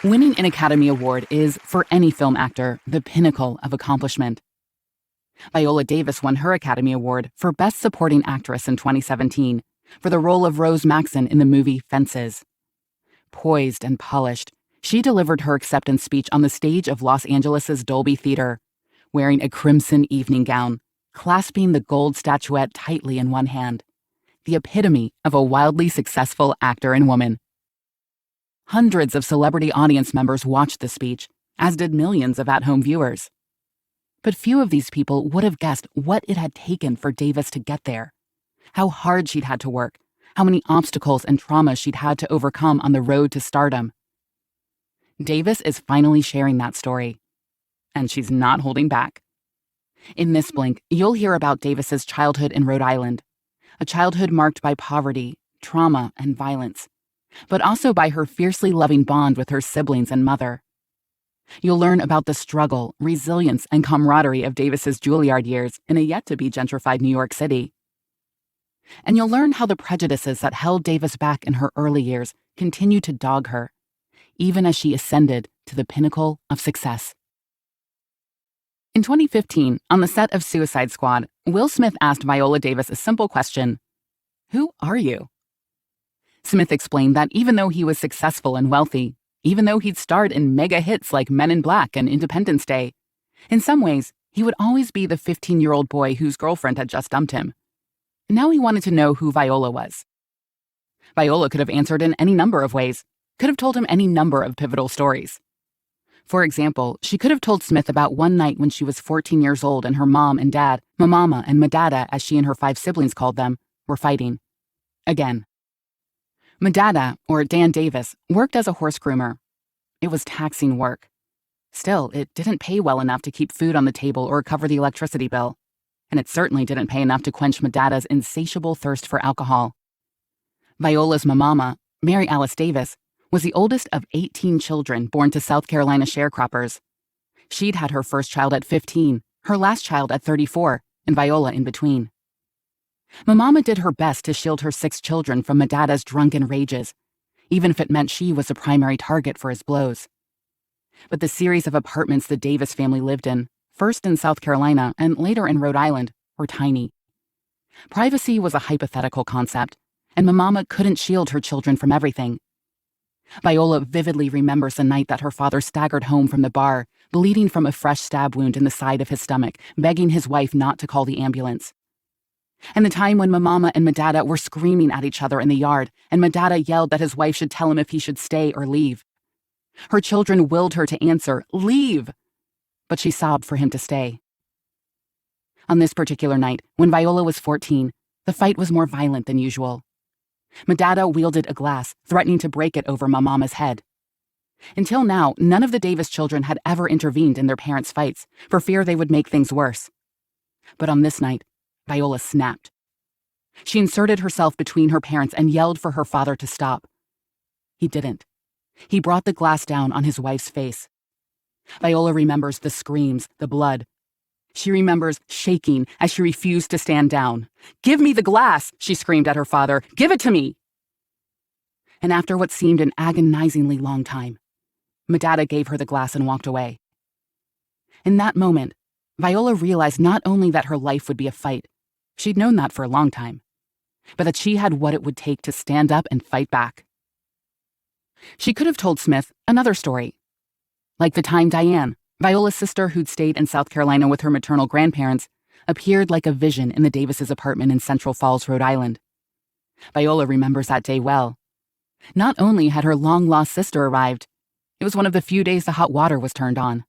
Winning an Academy Award is, for any film actor, the pinnacle of accomplishment. Viola Davis won her Academy Award for Best Supporting Actress in 2017 for the role of Rose Maxon in the movie Fences. Poised and polished, she delivered her acceptance speech on the stage of Los Angeles' Dolby Theater, wearing a crimson evening gown, clasping the gold statuette tightly in one hand, the epitome of a wildly successful actor and woman. Hundreds of celebrity audience members watched the speech, as did millions of at-home viewers. But few of these people would have guessed what it had taken for Davis to get there, how hard she'd had to work, how many obstacles and traumas she'd had to overcome on the road to stardom. Davis is finally sharing that story, and she's not holding back. In this blink, you'll hear about Davis's childhood in Rhode Island, a childhood marked by poverty, trauma, and violence, but also by her fiercely loving bond with her siblings and mother. You'll learn about the struggle, resilience, and camaraderie of Davis's Juilliard years in a yet-to-be gentrified New York City. And you'll learn how the prejudices that held Davis back in her early years continue to dog her, even as she ascended to the pinnacle of success. In 2015, on the set of Suicide Squad, Will Smith asked Viola Davis a simple question: "Who are you?" Smith explained that even though he was successful and wealthy, even though he'd starred in mega hits like Men in Black and Independence Day, in some ways, he would always be the 15-year-old boy whose girlfriend had just dumped him. Now he wanted to know who Viola was. Viola could have answered in any number of ways, could have told him any number of pivotal stories. For example, she could have told Smith about one night when she was 14 years old and her mom and dad, Mamama and Madada, as she and her 5 siblings called them, were fighting. Again. Madada, or Dan Davis, worked as a horse groomer. It was taxing work. Still, it didn't pay well enough to keep food on the table or cover the electricity bill. And it certainly didn't pay enough to quench Madada's insatiable thirst for alcohol. Viola's Mamama, Mary Alice Davis, was the oldest of 18 children born to South Carolina sharecroppers. She'd had her first child at 15, her last child at 34, and Viola in between. Mamama did her best to shield her 6 children from Madada's drunken rages, even if it meant she was the primary target for his blows. But the series of apartments the Davis family lived in, first in South Carolina and later in Rhode Island, were tiny. Privacy was a hypothetical concept, and Mamama couldn't shield her children from everything. Viola vividly remembers the night that her father staggered home from the bar, bleeding from a fresh stab wound in the side of his stomach, begging his wife not to call the ambulance. And the time when Mamama and Madada were screaming at each other in the yard, and Madada yelled that his wife should tell him if he should stay or leave. Her children willed her to answer, "Leave!" But she sobbed for him to stay. On this particular night, when Viola was 14, the fight was more violent than usual. Madada wielded a glass, threatening to break it over Mamama's head. Until now, none of the Davis children had ever intervened in their parents' fights, for fear they would make things worse. But on this night, Viola snapped. She inserted herself between her parents and yelled for her father to stop. He didn't. He brought the glass down on his wife's face. Viola remembers the screams, the blood. She remembers shaking as she refused to stand down. "Give me the glass," she screamed at her father. "Give it to me!" And after what seemed an agonizingly long time, Madada gave her the glass and walked away. In that moment, Viola realized not only that her life would be a fight, she'd known that for a long time, but that she had what it would take to stand up and fight back. She could have told Smith another story. Like the time Diane, Viola's sister who'd stayed in South Carolina with her maternal grandparents, appeared like a vision in the Davis' apartment in Central Falls, Rhode Island. Viola remembers that day well. Not only had her long-lost sister arrived, it was one of the few days the hot water was turned on.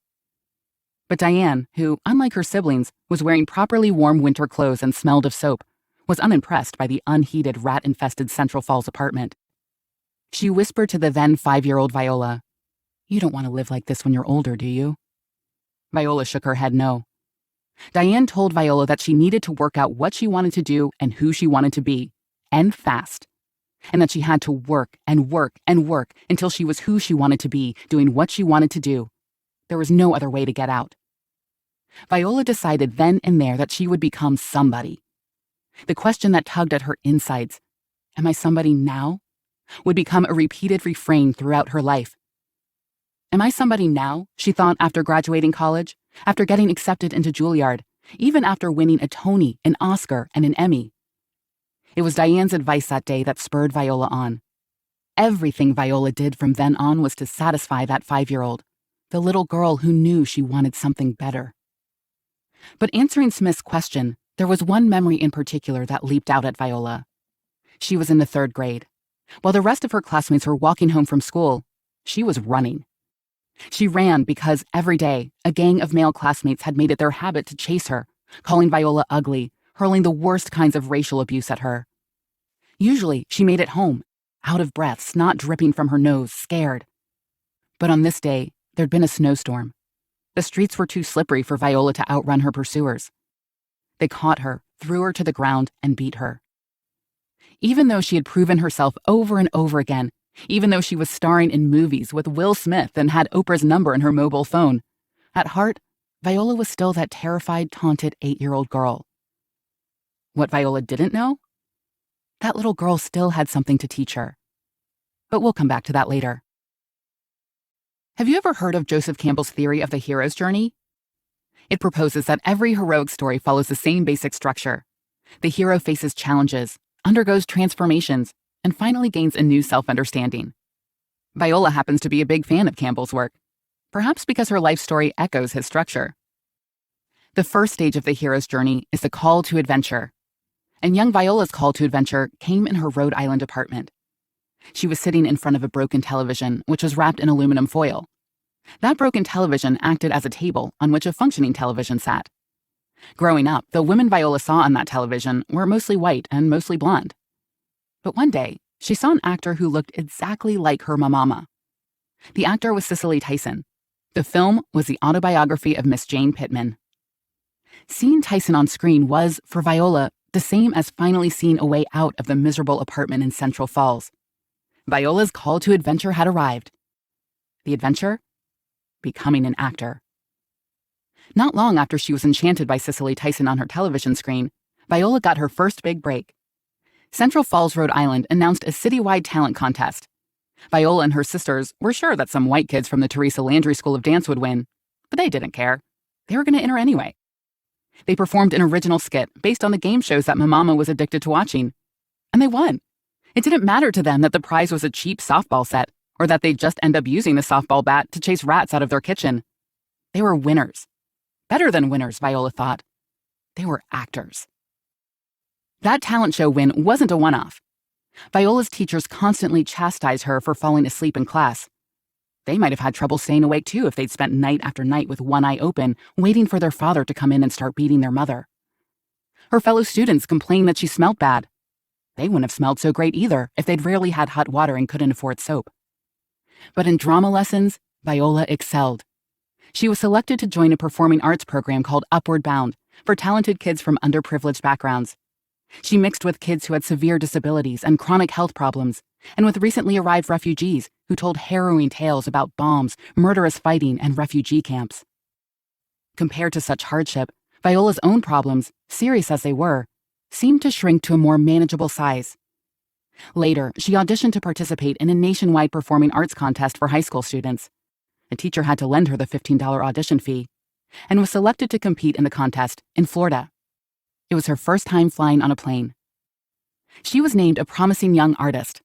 But Diane, who, unlike her siblings, was wearing properly warm winter clothes and smelled of soap, was unimpressed by the unheated, rat-infested Central Falls apartment. She whispered to the then 5-year-old Viola, "You don't want to live like this when you're older, do you?" Viola shook her head no. Diane told Viola that she needed to work out what she wanted to do and who she wanted to be, and fast, and that she had to work and work and work until she was who she wanted to be, doing what she wanted to do. There was no other way to get out. Viola decided then and there that she would become somebody. The question that tugged at her insides, "Am I somebody now?" would become a repeated refrain throughout her life. Am I somebody now, she thought after graduating college, after getting accepted into Juilliard, even after winning a Tony, an Oscar, and an Emmy? It was Diane's advice that day that spurred Viola on. Everything Viola did from then on was to satisfy that 5-year-old, the little girl who knew she wanted something better. But answering Smith's question, there was one memory in particular that leaped out at Viola. She was in the 3rd grade. While the rest of her classmates were walking home from school, she was running. She ran because every day, a gang of male classmates had made it their habit to chase her, calling Viola ugly, hurling the worst kinds of racial abuse at her. Usually, she made it home, out of breath, snot dripping from her nose, scared. But on this day, there'd been a snowstorm. The streets were too slippery for Viola to outrun her pursuers. They caught her, threw her to the ground, and beat her. Even though she had proven herself over and over again, even though she was starring in movies with Will Smith and had Oprah's number in her mobile phone, at heart, Viola was still that terrified, taunted 8-year-old girl. What Viola didn't know? That little girl still had something to teach her. But we'll come back to that later. Have you ever heard of Joseph Campbell's theory of the hero's journey? It proposes that every heroic story follows the same basic structure. The hero faces challenges, undergoes transformations, and finally gains a new self-understanding. Viola happens to be a big fan of Campbell's work, perhaps because her life story echoes his structure. The first stage of the hero's journey is the call to adventure. And young Viola's call to adventure came in her Rhode Island apartment. She was sitting in front of a broken television, which was wrapped in aluminum foil. That broken television acted as a table on which a functioning television sat. Growing up, the women Viola saw on that television were mostly white and mostly blonde. But one day, she saw an actor who looked exactly like her mama. The actor was Cicely Tyson. The film was the autobiography of Miss Jane Pittman. Seeing Tyson on screen was, for Viola, the same as finally seeing a way out of the miserable apartment in Central Falls. Viola's call to adventure had arrived. The adventure? Becoming an actor. Not long after she was enchanted by Cicely Tyson on her television screen, Viola got her first big break. Central Falls, Rhode Island announced a citywide talent contest. Viola and her sisters were sure that some white kids from the Teresa Landry School of Dance would win, but they didn't care. They were going to enter anyway. They performed an original skit based on the game shows that Mama was addicted to watching. And they won. It didn't matter to them that the prize was a cheap softball set, or that they'd just end up using the softball bat to chase rats out of their kitchen. They were winners. Better than winners, Viola thought. They were actors. That talent show win wasn't a one-off. Viola's teachers constantly chastised her for falling asleep in class. They might have had trouble staying awake too if they'd spent night after night with one eye open, waiting for their father to come in and start beating their mother. Her fellow students complained that she smelled bad. They wouldn't have smelled so great either if they'd rarely had hot water and couldn't afford soap. But in drama lessons, Viola excelled. She was selected to join a performing arts program called Upward Bound for talented kids from underprivileged backgrounds. She mixed with kids who had severe disabilities and chronic health problems, and with recently arrived refugees who told harrowing tales about bombs, murderous fighting, and refugee camps. Compared to such hardship, Viola's own problems, serious as they were, seemed to shrink to a more manageable size. Later, she auditioned to participate in a nationwide performing arts contest for high school students. A teacher had to lend her the $15 audition fee, and was selected to compete in the contest in Florida. It was her first time flying on a plane. She was named a promising young artist.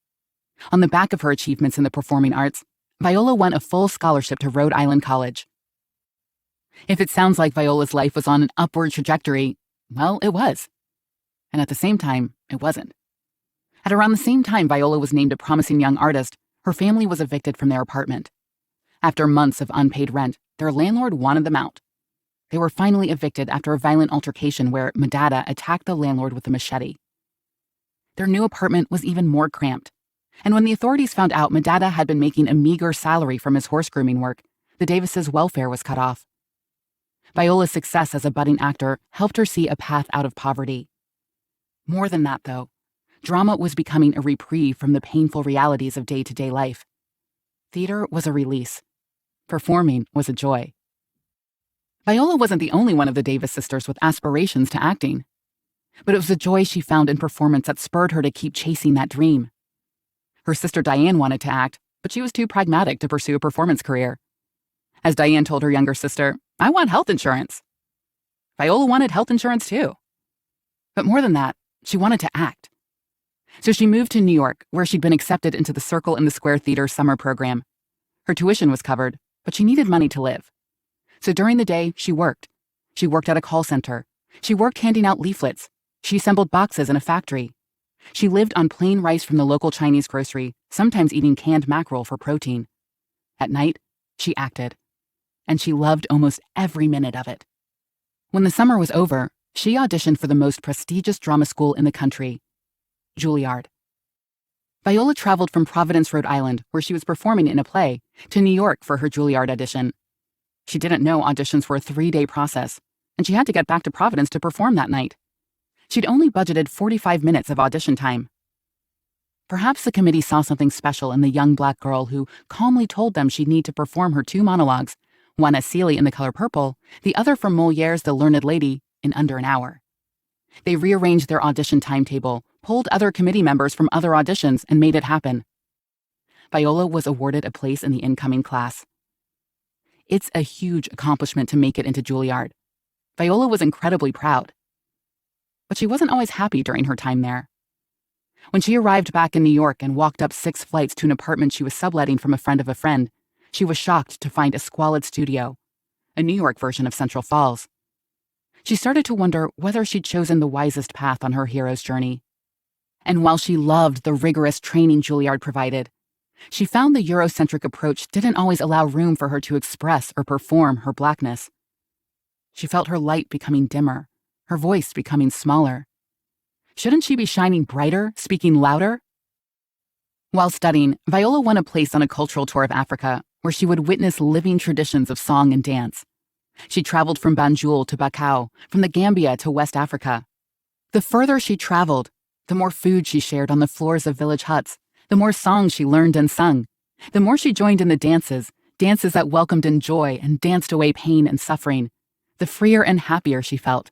On the back of her achievements in the performing arts, Viola won a full scholarship to Rhode Island College. If it sounds like Viola's life was on an upward trajectory, well, it was. And at the same time, it wasn't. At around the same time Viola was named a promising young artist, her family was evicted from their apartment. After months of unpaid rent, their landlord wanted them out. They were finally evicted after a violent altercation where Madada attacked the landlord with a machete. Their new apartment was even more cramped, and when the authorities found out Madada had been making a meager salary from his horse grooming work, the Davises' welfare was cut off. Viola's success as a budding actor helped her see a path out of poverty. More than that, though, drama was becoming a reprieve from the painful realities of day-to-day life. Theater was a release. Performing was a joy. Viola wasn't the only one of the Davis sisters with aspirations to acting. But it was the joy she found in performance that spurred her to keep chasing that dream. Her sister Diane wanted to act, but she was too pragmatic to pursue a performance career. As Diane told her younger sister, "I want health insurance." Viola wanted health insurance too. But more than that, she wanted to act. So she moved to New York, where she'd been accepted into the Circle in the Square Theater summer program. Her tuition was covered, but she needed money to live. So during the day, she worked. She worked at a call center. She worked handing out leaflets. She assembled boxes in a factory. She lived on plain rice from the local Chinese grocery, sometimes eating canned mackerel for protein. At night, she acted. And she loved almost every minute of it. When the summer was over, she auditioned for the most prestigious drama school in the country, Juilliard. Viola traveled from Providence, Rhode Island, where she was performing in a play, to New York for her Juilliard audition. She didn't know auditions were a 3-day process, and she had to get back to Providence to perform that night. She'd only budgeted 45 minutes of audition time. Perhaps the committee saw something special in the young black girl who calmly told them she'd need to perform her 2 monologues, one as Celie in The Color Purple, the other from Moliere's The Learned Lady, in under an hour. They rearranged their audition timetable, pulled other committee members from other auditions, and made it happen. Viola was awarded a place in the incoming class. It's a huge accomplishment to make it into Juilliard. Viola was incredibly proud. But she wasn't always happy during her time there. When she arrived back in New York and walked up 6 flights to an apartment she was subletting from a friend of a friend, she was shocked to find a squalid studio, a New York version of Central Falls. She started to wonder whether she'd chosen the wisest path on her hero's journey. And while she loved the rigorous training Juilliard provided, she found the Eurocentric approach didn't always allow room for her to express or perform her blackness. She felt her light becoming dimmer, her voice becoming smaller. Shouldn't she be shining brighter, speaking louder? While studying, Viola won a place on a cultural tour of Africa, where she would witness living traditions of song and dance. She traveled from Banjul to Bakau, from the Gambia to West Africa. The further she traveled, the more food she shared on the floors of village huts, the more songs she learned and sung, the more she joined in the dances that welcomed in joy and danced away pain and suffering, the freer and happier she felt.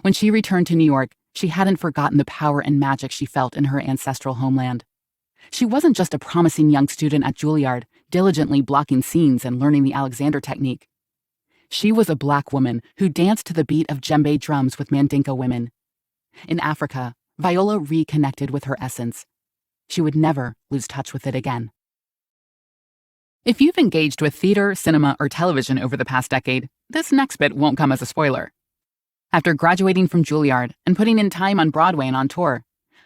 When she returned to New York, she hadn't forgotten the power and magic she felt in her ancestral homeland. She wasn't just a promising young student at Juilliard, diligently blocking scenes and learning the Alexander technique. She was a black woman who danced to the beat of djembe drums with Mandinka women. In Africa, Viola reconnected with her essence. She would never lose touch with it again. If you've engaged with theater, cinema, or television over the past decade, this next bit won't come as a spoiler. After graduating from Juilliard and putting in time on Broadway and on tour,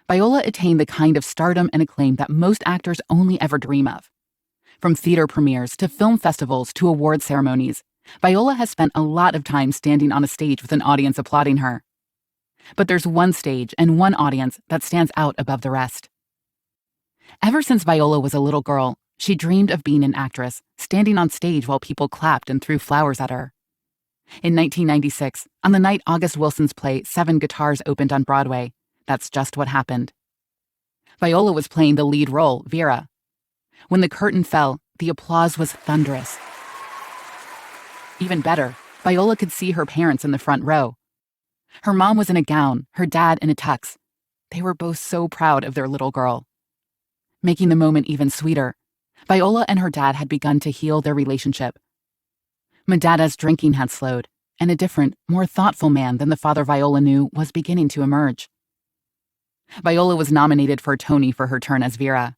Viola attained the kind of stardom and acclaim that most actors only ever dream of. From theater premieres to film festivals to award ceremonies, Viola has spent a lot of time standing on a stage with an audience applauding her. But there's one stage and one audience that stands out above the rest. Ever since Viola was a little girl, she dreamed of being an actress, standing on stage while people clapped and threw flowers at her. In 1996, on the night August Wilson's play 7 Guitars opened on Broadway, that's just what happened. Viola was playing the lead role, Vera. When the curtain fell, the applause was thunderous. Even better, Viola could see her parents in the front row. Her mom was in a gown, her dad in a tux. They were both so proud of their little girl. Making the moment even sweeter, Viola and her dad had begun to heal their relationship. Madada's drinking had slowed, and a different, more thoughtful man than the father Viola knew was beginning to emerge. Viola was nominated for a Tony for her turn as Vera.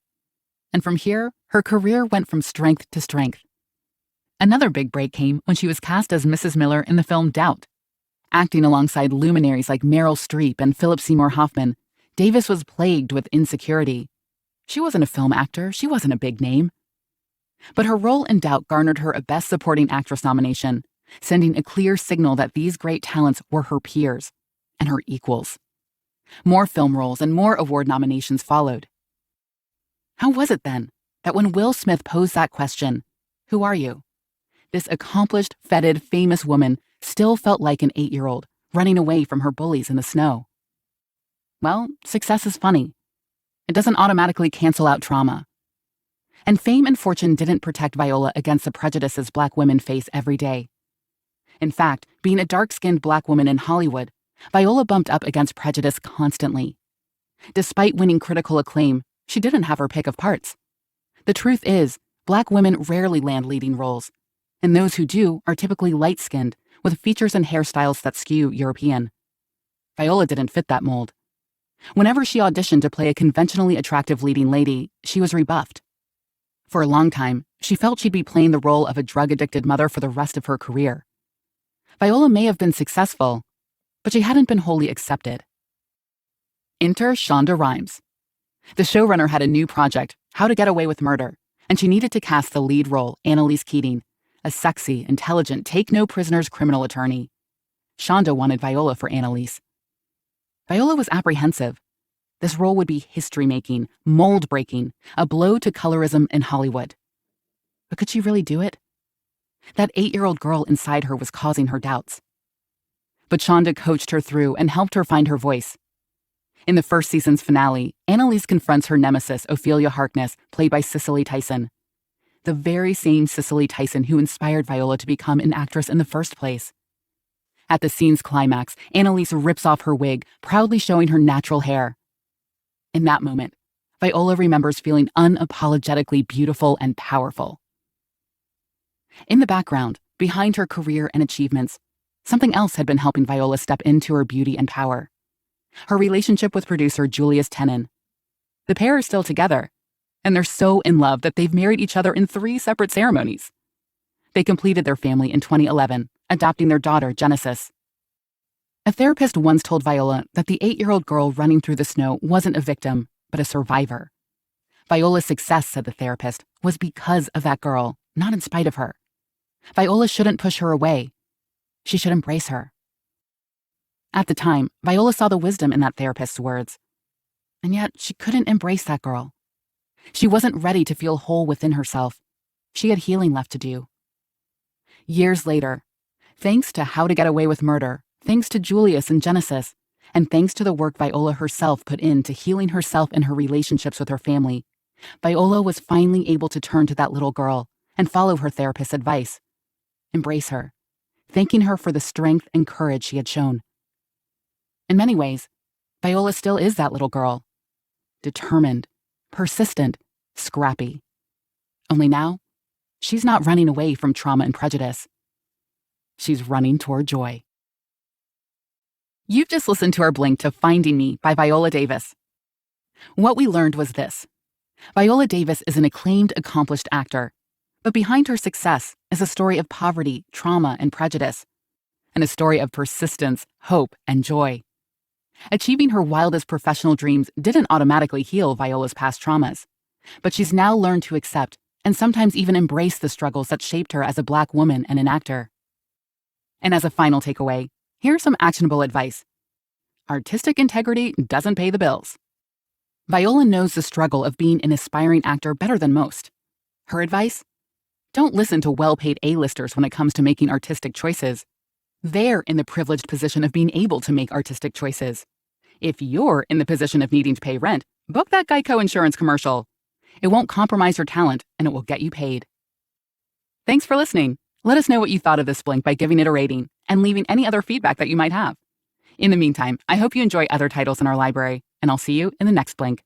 And from here, her career went from strength to strength. Another big break came when she was cast as Mrs. Miller in the film Doubt. Acting alongside luminaries like Meryl Streep and Philip Seymour Hoffman, Davis was plagued with insecurity. She wasn't a film actor, she wasn't a big name. But her role in Doubt garnered her a Best Supporting Actress nomination, sending a clear signal that these great talents were her peers and her equals. More film roles and more award nominations followed. How was it then that when Will Smith posed that question, "Who are you?" this accomplished, feted, famous woman still felt like an 8-year-old running away from her bullies in the snow? Well, success is funny. It doesn't automatically cancel out trauma. And fame and fortune didn't protect Viola against the prejudices black women face every day. In fact, being a dark-skinned black woman in Hollywood, Viola bumped up against prejudice constantly. Despite winning critical acclaim, she didn't have her pick of parts. The truth is, Black women rarely land leading roles, and those who do are typically light-skinned, with features and hairstyles that skew European. Viola didn't fit that mold. Whenever she auditioned to play a conventionally attractive leading lady, she was rebuffed. For a long time, she felt she'd be playing the role of a drug-addicted mother for the rest of her career. Viola may have been successful, but she hadn't been wholly accepted. Enter Shonda Rhimes. The showrunner had a new project, How to Get Away with Murder, and she needed to cast the lead role, Annalise Keating, a sexy, intelligent, take-no-prisoners criminal attorney. Shonda wanted Viola for Annalise. Viola was apprehensive. This role would be history-making, mold-breaking, a blow to colorism in Hollywood. But could she really do it? That 8-year-old girl inside her was causing her doubts. But Shonda coached her through and helped her find her voice. In the first season's finale, Annalise confronts her nemesis, Ophelia Harkness, played by Cicely Tyson. The very same Cicely Tyson who inspired Viola to become an actress in the first place. At the scene's climax, Annalise rips off her wig, proudly showing her natural hair. In that moment, Viola remembers feeling unapologetically beautiful and powerful. In the background, behind her career and achievements, something else had been helping Viola step into her beauty and power. Her relationship with producer Julius Tenen. The pair are still together, and they're so in love that they've married each other in 3 separate ceremonies. They completed their family in 2011, adopting their daughter, Genesis. A therapist once told Viola that the 8-year-old girl running through the snow wasn't a victim, but a survivor. Viola's success, said the therapist, was because of that girl, not in spite of her. Viola shouldn't push her away. She should embrace her. At the time, Viola saw the wisdom in that therapist's words. And yet, she couldn't embrace that girl. She wasn't ready to feel whole within herself. She had healing left to do. Years later, thanks to How to Get Away with Murder, thanks to Julius and Genesis, and thanks to the work Viola herself put into healing herself and her relationships with her family, Viola was finally able to turn to that little girl and follow her therapist's advice. Embrace her, thanking her for the strength and courage she had shown. In many ways, Viola still is that little girl. Determined, persistent, scrappy. Only now, she's not running away from trauma and prejudice. She's running toward joy. You've just listened to our blink to Finding Me by Viola Davis. What we learned was this. Viola Davis is an acclaimed, accomplished actor, but behind her success is a story of poverty, trauma, and prejudice, and a story of persistence, hope, and joy. Achieving her wildest professional dreams didn't automatically heal Viola's past traumas, but she's now learned to accept and sometimes even embrace the struggles that shaped her as a Black woman and an actor. And as a final takeaway, here's some actionable advice. Artistic integrity doesn't pay the bills. Viola knows the struggle of being an aspiring actor better than most. Her advice? Don't listen to well-paid A-listers when it comes to making artistic choices. They're in the privileged position of being able to make artistic choices. If you're in the position of needing to pay rent, book that Geico insurance commercial. It won't compromise your talent, and it will get you paid. Thanks for listening. Let us know what you thought of this blink by giving it a rating and leaving any other feedback that you might have. In the meantime, I hope you enjoy other titles in our library, and I'll see you in the next blink.